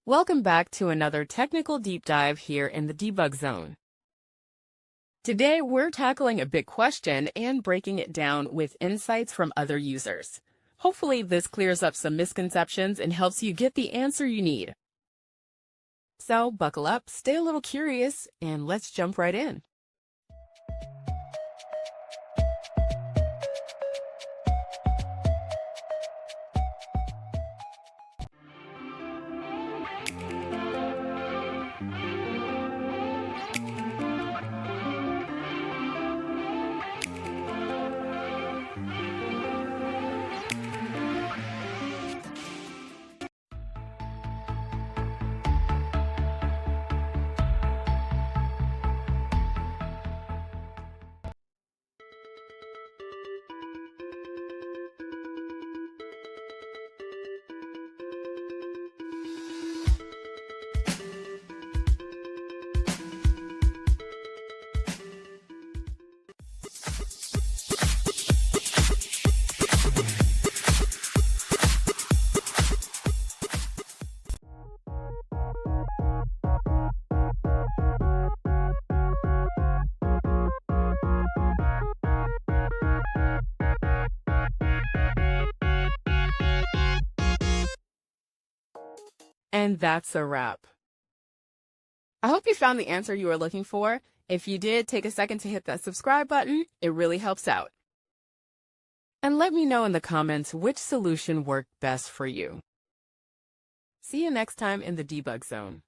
Welcome back to another technical deep dive here in the debug zone. Today, we're tackling a big question and breaking it down with insights from other users. Hopefully, this clears up some misconceptions and helps you get the answer you need. So, buckle up, stay a little curious, and let's jump right in. And that's a wrap. I hope you found the answer you were looking for. If you did, take a second to hit that subscribe button. It really helps out. And let me know in the comments which solution worked best for you. See you next time in the debug zone.